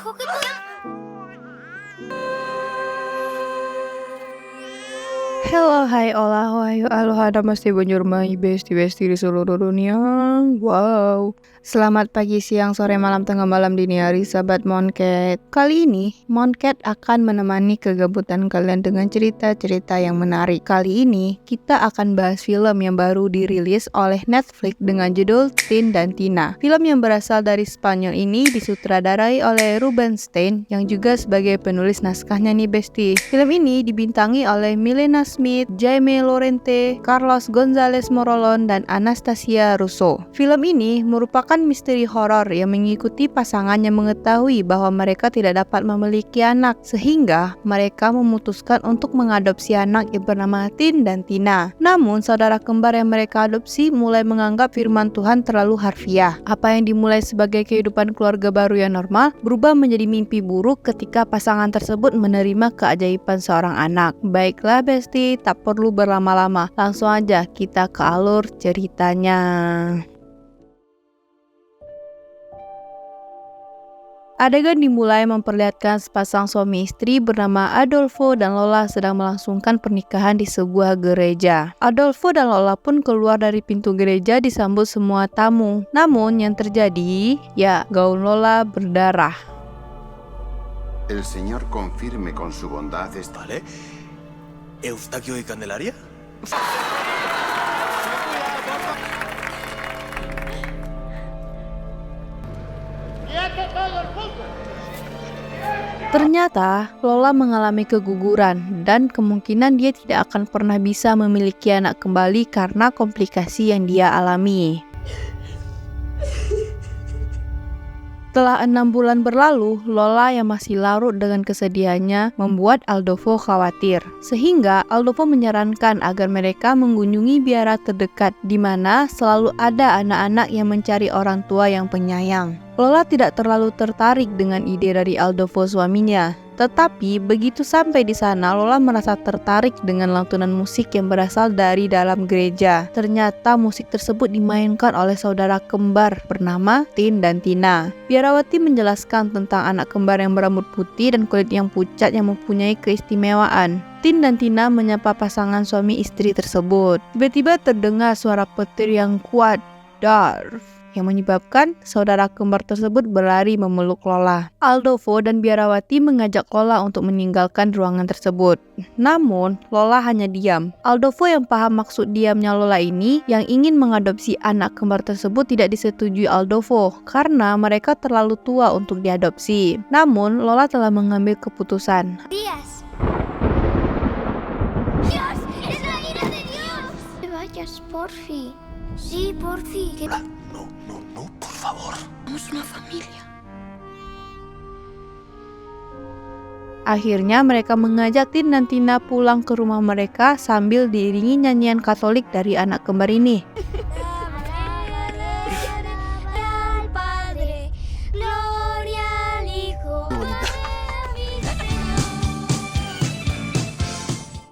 dijo que podía. Hello, hai, olah, wahyu, aloha, namaste, bonjour, my besti-besti di seluruh dunia. Wow. Selamat pagi, siang, sore, malam, tengah malam, dini hari, sahabat Monket. Kali ini, Monket akan menemani kegabutan kalian dengan cerita-cerita yang menarik. Kali ini, kita akan bahas film yang baru dirilis oleh Netflix dengan judul Tin dan Tina. Film yang berasal dari Spanyol ini disutradarai oleh Ruben Stein, yang juga sebagai penulis naskahnya nih, besti. Film ini dibintangi oleh Milena Smith, Jaime Lorente, Carlos González Morolón, dan Anastasia Russo. Film ini merupakan misteri horor yang mengikuti pasangan yang mengetahui bahwa mereka tidak dapat memiliki anak, sehingga mereka memutuskan untuk mengadopsi anak yang bernama Tin dan Tina. Namun, saudara kembar yang mereka adopsi mulai menganggap firman Tuhan terlalu harfiah. Apa yang dimulai sebagai kehidupan keluarga baru yang normal berubah menjadi mimpi buruk ketika pasangan tersebut menerima keajaiban seorang anak. Baiklah besti, tak perlu berlama-lama, langsung aja kita ke alur ceritanya. Adegan dimulai memperlihatkan sepasang suami istri bernama Adolfo dan Lola sedang melangsungkan pernikahan di sebuah gereja. Adolfo dan Lola pun keluar dari pintu gereja disambut semua tamu. Namun yang terjadi, ya gaun Lola berdarah. El Señor confirme con su bondad esta... ¿Vale? ¿Eustaquio y Candelaria? Ternyata Lola mengalami keguguran dan kemungkinan dia tidak akan pernah bisa memiliki anak kembali karena komplikasi yang dia alami. Setelah 6 bulan berlalu, Lola yang masih larut dengan kesedihannya membuat Adolfo khawatir. Sehingga Adolfo menyarankan agar mereka mengunjungi biara terdekat di mana selalu ada anak-anak yang mencari orang tua yang penyayang. Lola tidak terlalu tertarik dengan ide dari Adolfo suaminya. Tetapi begitu sampai di sana, Lola merasa tertarik dengan lantunan musik yang berasal dari dalam gereja. Ternyata musik tersebut dimainkan oleh saudara kembar bernama Tin dan Tina. Biarawati menjelaskan tentang anak kembar yang berambut putih dan kulit yang pucat yang mempunyai keistimewaan. Tin dan Tina menyapa pasangan suami istri tersebut. Tiba-tiba terdengar suara petir yang kuat, dar, yang menyebabkan saudara kembar tersebut berlari memeluk Lola. Adolfo dan Biarawati mengajak Lola untuk meninggalkan ruangan tersebut. Namun, Lola hanya diam. Adolfo yang paham maksud diamnya Lola ini, yang ingin mengadopsi anak kembar tersebut tidak disetujui Adolfo karena mereka terlalu tua untuk diadopsi. Namun, Lola telah mengambil keputusan. Días. Dios, es la ira de Dios. No te vayas, porfi. Sí, porfi. Que... No, por favor. Somos una familia. Akhirnya mereka mengajak Tin dan Tina pulang ke rumah mereka sambil diiringi nyanyian Katolik dari anak kembar ini. Al Padre, gloria al Hijo.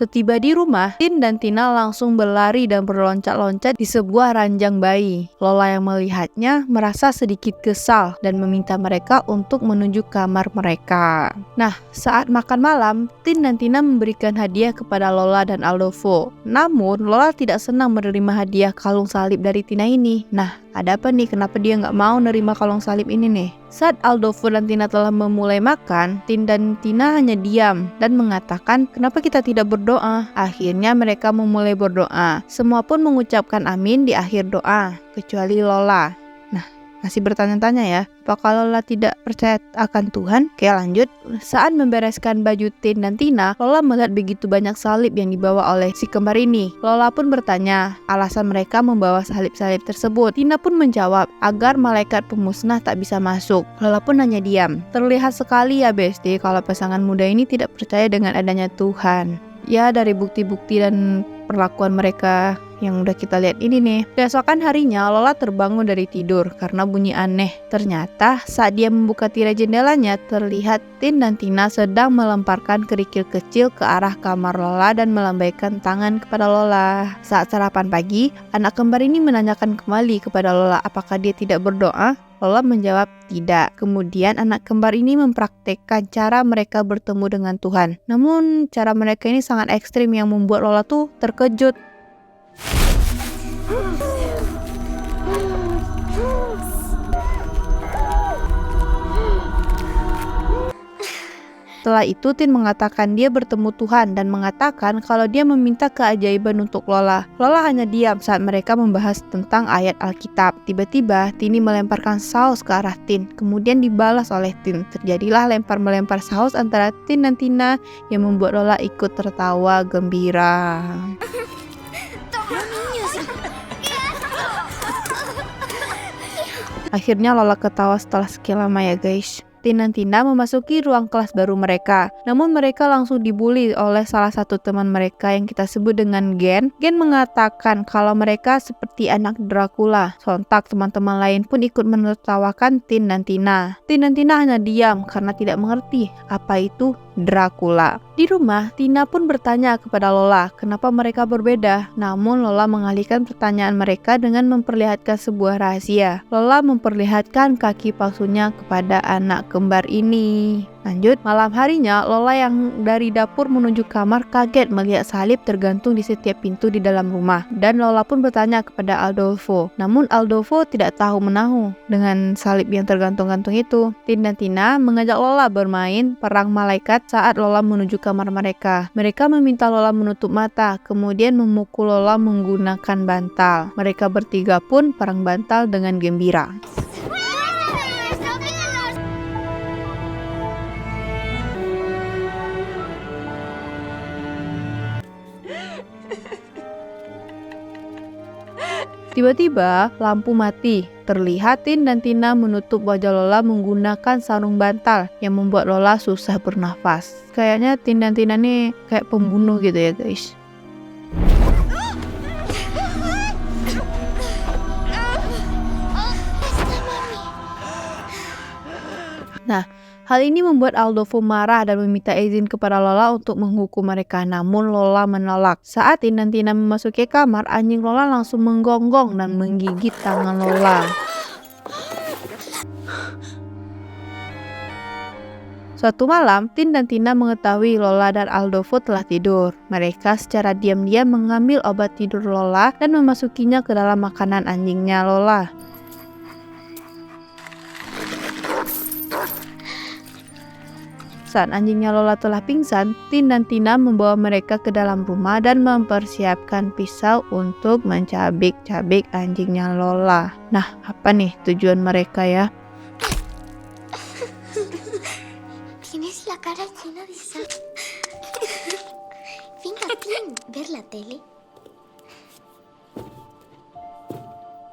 Setiba di rumah, Tin dan Tina langsung berlari dan berloncat-loncat di sebuah ranjang bayi. Lola yang melihatnya merasa sedikit kesal dan meminta mereka untuk menuju kamar mereka. Nah, saat makan malam, Tin dan Tina memberikan hadiah kepada Lola dan Adolfo. Namun, Lola tidak senang menerima hadiah kalung salib dari Tina ini. Nah, ada apa nih? Kenapa dia nggak mau nerima kalung salib ini nih? Saat Adolfo dan Tina telah memulai makan, Tin dan Tina hanya diam dan mengatakan, kenapa kita tidak berdoa? Akhirnya mereka memulai berdoa. Semua pun mengucapkan amin di akhir doa, kecuali Lola. Nah, masih bertanya-tanya ya, apakah Lola tidak percaya akan Tuhan? Oke, lanjut. Saat membereskan baju Tin dan Tina, Lola melihat begitu banyak salib yang dibawa oleh si kembar ini. Lola pun bertanya alasan mereka membawa salib-salib tersebut. Tina pun menjawab agar malaikat pemusnah tak bisa masuk. Lola pun hanya diam. Terlihat sekali ya besti kalau pasangan muda ini tidak percaya dengan adanya Tuhan. Ya, dari bukti-bukti dan perlakuan mereka yang udah kita lihat ini nih. Keesokan harinya Lola terbangun dari tidur karena bunyi aneh. Ternyata saat dia membuka tirai jendelanya, terlihat Tin dan Tina sedang melemparkan kerikil kecil ke arah kamar Lola dan melambaikan tangan kepada Lola. Saat sarapan pagi, anak kembar ini menanyakan kembali kepada Lola apakah dia tidak berdoa. Lola menjawab tidak. Kemudian anak kembar ini mempraktekkan cara mereka bertemu dengan Tuhan. Namun cara mereka ini sangat ekstrim yang membuat Lola tuh terkejut. Setelah itu Tin mengatakan dia bertemu Tuhan dan mengatakan kalau dia meminta keajaiban untuk Lola. Lola hanya diam saat mereka membahas tentang ayat Alkitab. Tiba-tiba Tini melemparkan saus ke arah Tin, kemudian dibalas oleh Tin. Terjadilah lempar-melempar saus antara Tin dan Tina yang membuat Lola ikut tertawa gembira. Akhirnya Lola ketawa setelah sekian lama ya guys. Tin dan Tina memasuki ruang kelas baru mereka. Namun mereka langsung dibully oleh salah satu teman mereka yang kita sebut dengan Gen. Gen mengatakan kalau mereka seperti anak Dracula. Sontak teman-teman lain pun ikut menertawakan Tin dan Tina. Tin dan Tina hanya diam karena tidak mengerti apa itu Dracula. Di rumah, Tina pun bertanya kepada Lola kenapa mereka berbeda. Namun Lola mengalihkan pertanyaan mereka dengan memperlihatkan sebuah rahasia. Lola memperlihatkan kaki palsunya kepada anak kembar ini. Lanjut, malam harinya Lola yang dari dapur menuju kamar kaget melihat salib tergantung di setiap pintu di dalam rumah. Dan Lola pun bertanya kepada Adolfo. Namun Adolfo tidak tahu menahu dengan salib yang tergantung-gantung itu. Tin dan Tina mengajak Lola bermain perang malaikat saat Lola menuju kamar mereka. Mereka meminta Lola menutup mata, kemudian memukul Lola menggunakan bantal. Mereka bertiga pun perang bantal dengan gembira. Tiba-tiba lampu mati. Terlihat Tin dan Tina menutup wajah Lola menggunakan sarung bantal yang membuat Lola susah bernafas. Kayaknya Tin dan Tina nih kayak pembunuh gitu ya guys. Nah, hal ini membuat Adolfo marah dan meminta izin kepada Lola untuk menghukum mereka. Namun Lola menolak. Saat Tin dan Tina memasuki kamar, anjing Lola langsung menggonggong dan menggigit tangan Lola. Suatu malam, Tin dan Tina mengetahui Lola dan Adolfo telah tidur. Mereka secara diam-diam mengambil obat tidur Lola dan memasukinya ke dalam makanan anjingnya Lola. Saat anjingnya Lola telah pingsan, Tin dan Tina membawa mereka ke dalam rumah dan mempersiapkan pisau untuk mencabik-cabik anjingnya Lola. Nah, apa nih tujuan mereka ya? Tienes la cara llena de sangre. Venga, Tin, ver la tele.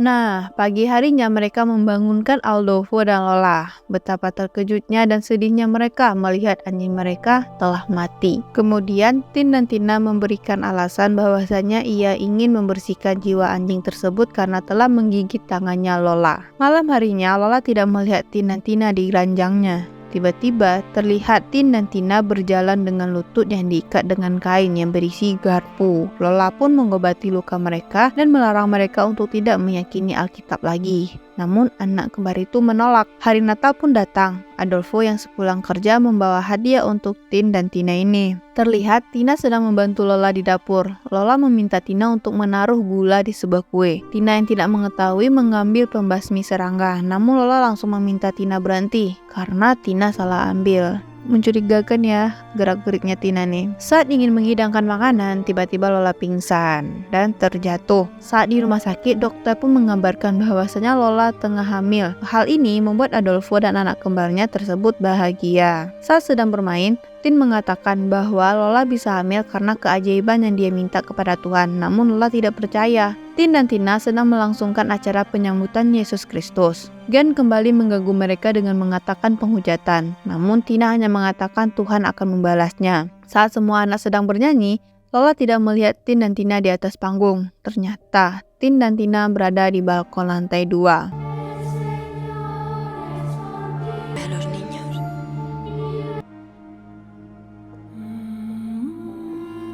Nah, pagi harinya mereka membangunkan Adolfo dan Lola. Betapa terkejutnya dan sedihnya mereka melihat anjing mereka telah mati. Kemudian, Tin dan Tina memberikan alasan bahwasanya ia ingin membersihkan jiwa anjing tersebut karena telah menggigit tangannya Lola. Malam harinya, Lola tidak melihat Tin dan Tina di ranjangnya. Tiba-tiba terlihat Tin dan Tina berjalan dengan lutut yang diikat dengan kain yang berisi garpu. Lola pun mengobati luka mereka dan melarang mereka untuk tidak meyakini Alkitab lagi. Namun anak kembar itu menolak. Hari Natal pun datang. Adolfo yang sepulang kerja membawa hadiah untuk Tin dan Tina ini. Terlihat Tina sedang membantu Lola di dapur. Lola meminta Tina untuk menaruh gula di sebuah kue. Tina yang tidak mengetahui mengambil pembasmi serangga. Namun Lola langsung meminta Tina berhenti karena Tina salah ambil. Mencurigakan ya gerak-geriknya Tina nih. Saat ingin menghidangkan makanan, tiba-tiba Lola pingsan dan terjatuh. Saat di rumah sakit, dokter pun menggambarkan bahwasanya Lola tengah hamil. Hal ini membuat Adolfo dan anak kembarnya tersebut bahagia. Saat sedang bermain, Tin mengatakan bahwa Lola bisa hamil karena keajaiban yang dia minta kepada Tuhan. Namun Lola tidak percaya. Tin dan Tina sedang melangsungkan acara penyambutan Yesus Kristus. Gen kembali mengganggu mereka dengan mengatakan penghujatan. Namun Tina hanya mengatakan Tuhan akan membalasnya. Saat semua anak sedang bernyanyi, Lola tidak melihat Tin dan Tina di atas panggung. Ternyata Tin dan Tina berada di balkon lantai 2.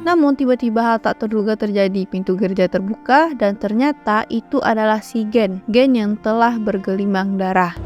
Namun tiba-tiba hal tak terduga terjadi. Pintu gereja terbuka dan ternyata itu adalah si Gen yang telah bergelimang darah.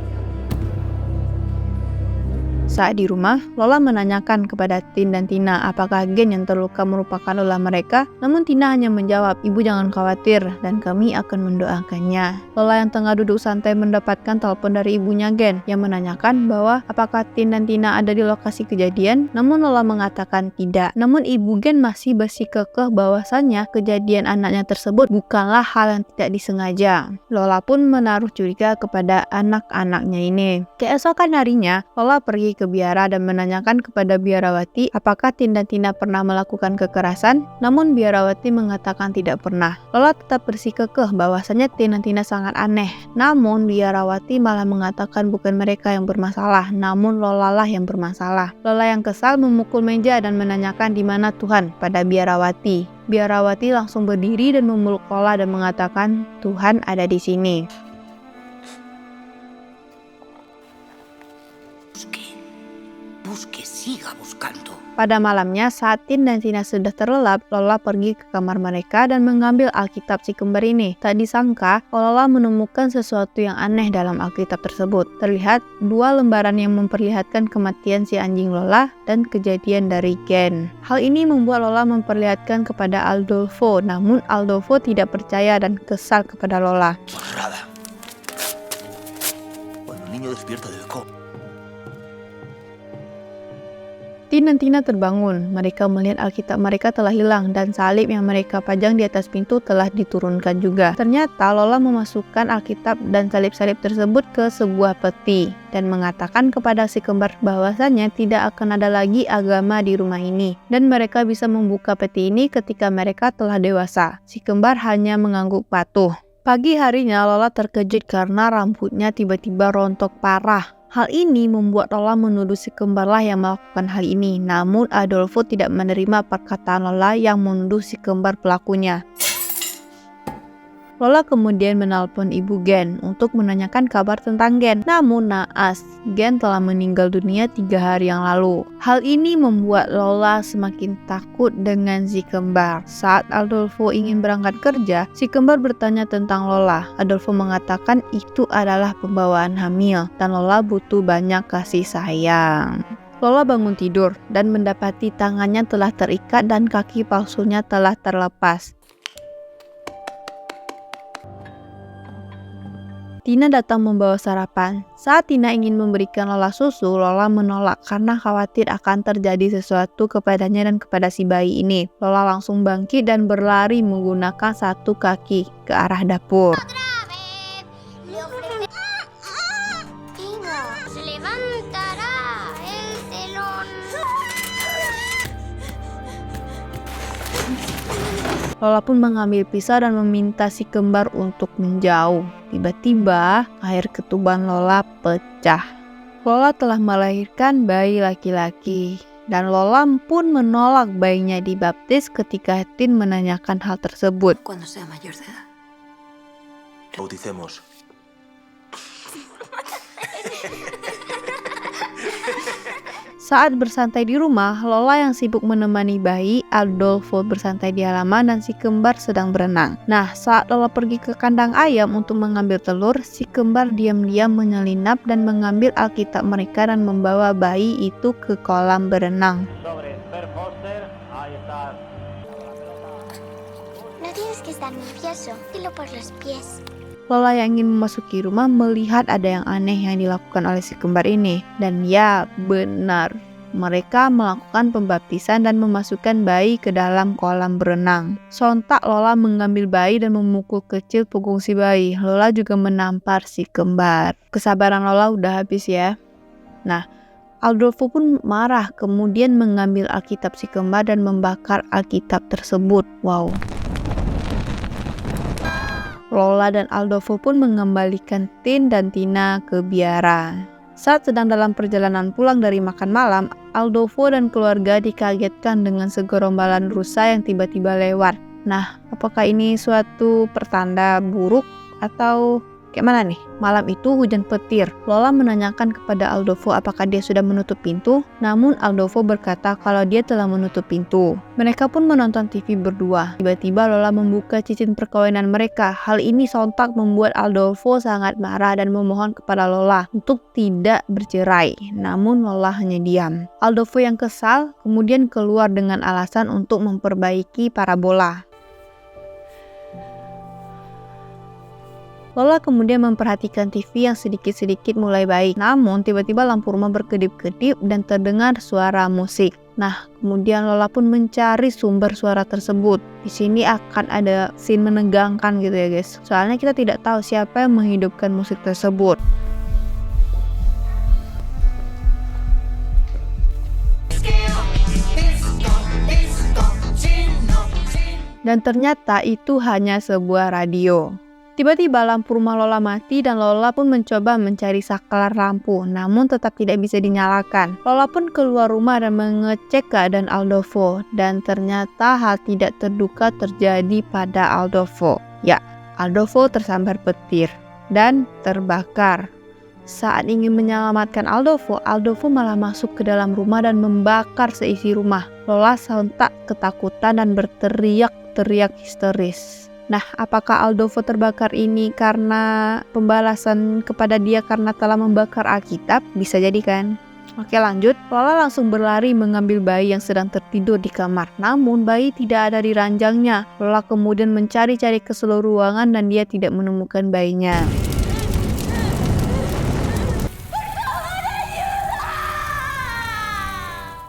Saat di rumah, Lola menanyakan kepada Tin dan Tina apakah Gen yang terluka merupakan Lola mereka. Namun Tina hanya menjawab, "Ibu jangan khawatir dan kami akan mendoakannya." Lola yang tengah duduk santai mendapatkan telepon dari ibunya Gen yang menanyakan bahwa apakah Tin dan Tina ada di lokasi kejadian. Namun Lola mengatakan tidak. Namun ibu Gen masih bersikukuh bahwasannya kejadian anaknya tersebut bukanlah hal yang tidak disengaja. Lola pun menaruh curiga kepada anak-anaknya ini. Keesokan harinya, Lola pergi ke biara dan menanyakan kepada biarawati apakah Tin dan Tina pernah melakukan kekerasan. Namun biarawati mengatakan tidak pernah. Lola tetap bersikukuh bahwasanya Tin dan Tina sangat aneh. Namun biarawati malah mengatakan bukan mereka yang bermasalah, namun Lola lah yang bermasalah. Lola yang kesal memukul meja dan menanyakan di mana Tuhan pada biarawati. Biarawati langsung berdiri dan memeluk Lola dan mengatakan Tuhan ada di sini. Busque, siga buscando. Pada malamnya, saat Tin dan Tina sudah terlelap, Lola pergi ke kamar mereka dan mengambil Alkitab si kembar ini. Tak disangka, Lola menemukan sesuatu yang aneh dalam Alkitab tersebut. Terlihat 2 lembaran yang memperlihatkan kematian si anjing Lola dan kejadian dari Gen. Hal ini membuat Lola memperlihatkan kepada Adolfo, namun Adolfo tidak percaya dan kesal kepada Lola. Chorrada. Cuando un niño despierta del coma. Tin dan Tina terbangun. Mereka melihat Alkitab mereka telah hilang dan salib yang mereka pajang di atas pintu telah diturunkan juga. Ternyata Lola memasukkan Alkitab dan salib-salib tersebut ke sebuah peti dan mengatakan kepada si kembar bahwasannya tidak akan ada lagi agama di rumah ini dan mereka bisa membuka peti ini ketika mereka telah dewasa. Si kembar hanya mengangguk patuh. Pagi harinya Lola terkejut karena rambutnya tiba-tiba rontok parah. Hal ini membuat Lola menuduh si kembarlah yang melakukan hal ini. Namun Adolfo tidak menerima perkataan Lola yang menuduh si kembar pelakunya. Lola kemudian menelpon ibu Gen untuk menanyakan kabar tentang Gen. Namun naas, Gen telah meninggal dunia 3 hari yang lalu. Hal ini membuat Lola semakin takut dengan si kembar. Saat Adolfo ingin berangkat kerja, si kembar bertanya tentang Lola. Adolfo mengatakan itu adalah pembawaan hamil dan Lola butuh banyak kasih sayang. Lola bangun tidur dan mendapati tangannya telah terikat dan kaki palsunya telah terlepas. Tina datang membawa sarapan. Saat Tina ingin memberikan Lola susu, Lola menolak karena khawatir akan terjadi sesuatu kepadanya dan kepada si bayi ini. Lola langsung bangkit dan berlari menggunakan satu kaki ke arah dapur. Venga, se levantará el telón. Lola pun mengambil pisau dan meminta si kembar untuk menjauh. Tiba-tiba, air ketuban Lola pecah. Lola telah melahirkan bayi laki-laki. Dan Lola pun menolak bayinya dibaptis ketika Tin menanyakan hal tersebut. Cuando sea mayor de edad. Bauticemos. Saat bersantai di rumah, Lola yang sibuk menemani bayi, Adolfo bersantai di halaman dan si kembar sedang berenang. Nah, saat Lola pergi ke kandang ayam untuk mengambil telur, si kembar diam-diam menyelinap dan mengambil Alkitab mereka dan membawa bayi itu ke kolam berenang. No tienes que estar nervioso, dilo por los pies. Lola yang ingin memasuki rumah melihat ada yang aneh yang dilakukan oleh si kembar ini. Dan ya, benar. Mereka melakukan pembaptisan dan memasukkan bayi ke dalam kolam berenang. Sontak Lola mengambil bayi dan memukul kecil punggung si bayi. Lola juga menampar si kembar. Kesabaran Lola udah habis ya. Nah, Adolfo pun marah kemudian mengambil Alkitab si kembar dan membakar Alkitab tersebut. Wow. Lola dan Adolfo pun mengembalikan Tin dan Tina ke biara. Saat sedang dalam perjalanan pulang dari makan malam, Adolfo dan keluarga dikagetkan dengan segerombolan rusa yang tiba-tiba lewat. Nah, apakah ini suatu pertanda buruk atau Kayak mana nih? Malam itu hujan petir. Lola menanyakan kepada Aldolfo apakah dia sudah menutup pintu, namun Aldolfo berkata kalau dia telah menutup pintu. Mereka pun menonton TV berdua. Tiba-tiba Lola membuka cincin perkawinan mereka. Hal ini sontak membuat Aldolfo sangat marah dan memohon kepada Lola untuk tidak bercerai. Namun Lola hanya diam. Aldolfo yang kesal kemudian keluar dengan alasan untuk memperbaiki parabola. Lola kemudian memperhatikan TV yang sedikit-sedikit mulai baik. Namun tiba-tiba lampu rumah berkedip-kedip dan terdengar suara musik. Nah, kemudian Lola pun mencari sumber suara tersebut. Di sini akan ada scene menegangkan gitu ya guys. Soalnya kita tidak tahu siapa yang menghidupkan musik tersebut. Dan ternyata itu hanya sebuah radio. Tiba-tiba lampu rumah Lola mati dan Lola pun mencoba mencari saklar lampu, namun tetap tidak bisa dinyalakan. Lola pun keluar rumah dan mengecek keadaan Aldolfo, dan ternyata hal tidak terduga terjadi pada Aldolfo. Ya, Aldolfo tersambar petir dan terbakar. Saat ingin menyelamatkan Aldolfo, Aldolfo malah masuk ke dalam rumah dan membakar seisi rumah. Lola sontak ketakutan dan berteriak-teriak histeris. Nah, apakah Aldolfo terbakar ini karena pembalasan kepada dia karena telah membakar Alkitab? Bisa jadi kan? Oke, lanjut. Lola langsung berlari mengambil bayi yang sedang tertidur di kamar. Namun bayi tidak ada di ranjangnya. Lola kemudian mencari-cari ke seluruh ruangan dan dia tidak menemukan bayinya.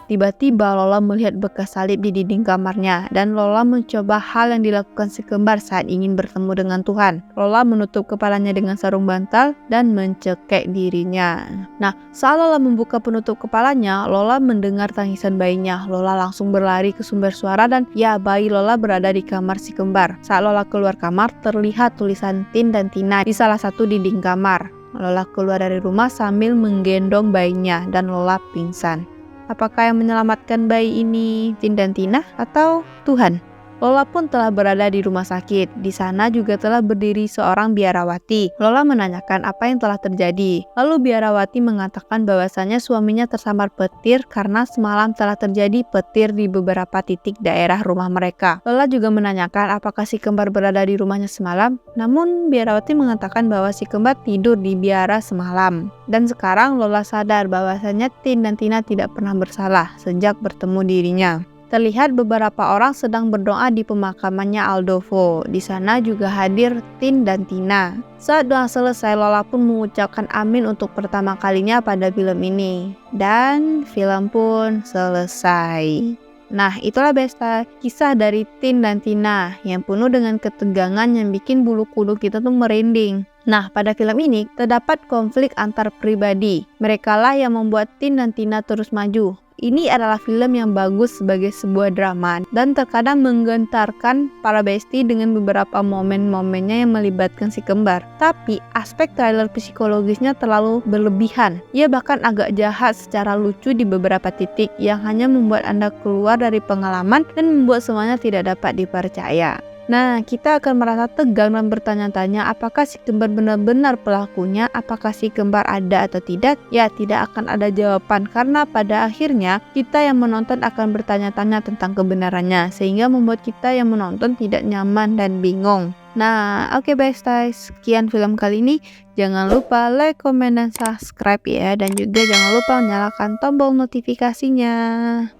Tiba-tiba Lola melihat bekas salib di dinding kamarnya dan Lola mencoba hal yang dilakukan si kembar saat ingin bertemu dengan Tuhan. Lola menutup kepalanya dengan sarung bantal dan mencekik dirinya. Nah, saat Lola membuka penutup kepalanya, Lola mendengar tangisan bayinya. Lola langsung berlari ke sumber suara dan ya, bayi Lola berada di kamar si kembar. Saat Lola keluar kamar, terlihat tulisan Tin dan Tina di salah satu dinding kamar. Lola keluar dari rumah sambil menggendong bayinya dan Lola pingsan. Apakah yang menyelamatkan bayi ini Tin dan Tina atau Tuhan? Lola pun telah berada di rumah sakit. Di sana juga telah berdiri seorang biarawati. Lola menanyakan apa yang telah terjadi. Lalu biarawati mengatakan bahwasanya suaminya tersambar petir karena semalam telah terjadi petir di beberapa titik daerah rumah mereka. Lola juga menanyakan apakah si kembar berada di rumahnya semalam. Namun biarawati mengatakan bahwa si kembar tidur di biara semalam. Dan sekarang Lola sadar bahwasanya Tin dan Tina tidak pernah bersalah sejak bertemu dirinya. Terlihat beberapa orang sedang berdoa di pemakamannya Aldolfo. Di sana juga hadir Tin dan Tina. Saat doa selesai, Lola pun mengucapkan amin untuk pertama kalinya pada film ini. Dan film pun selesai. Nah, itulah Besta, kisah dari Tin dan Tina yang penuh dengan ketegangan yang bikin bulu kuduk kita tuh merinding. Nah, pada film ini terdapat konflik antar pribadi. Merekalah yang membuat Tin dan Tina terus maju. Ini adalah film yang bagus sebagai sebuah drama dan terkadang menggentarkan para bestie dengan beberapa momen-momennya yang melibatkan si kembar. Tapi aspek trailer psikologisnya terlalu berlebihan. Ia bahkan agak jahat secara lucu di beberapa titik yang hanya membuat Anda keluar dari pengalaman dan membuat semuanya tidak dapat dipercaya. Nah, kita akan merasa tegang dan bertanya-tanya apakah si kembar benar-benar pelakunya, apakah si kembar ada atau tidak? Ya, tidak akan ada jawaban karena pada akhirnya kita yang menonton akan bertanya-tanya tentang kebenarannya sehingga membuat kita yang menonton tidak nyaman dan bingung. Nah, oke besties, sekian film kali ini. Jangan lupa like, komen, dan subscribe ya. Dan juga jangan lupa nyalakan tombol notifikasinya.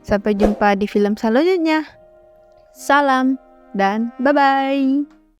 Sampai jumpa di film selanjutnya. Salam dan bye-bye.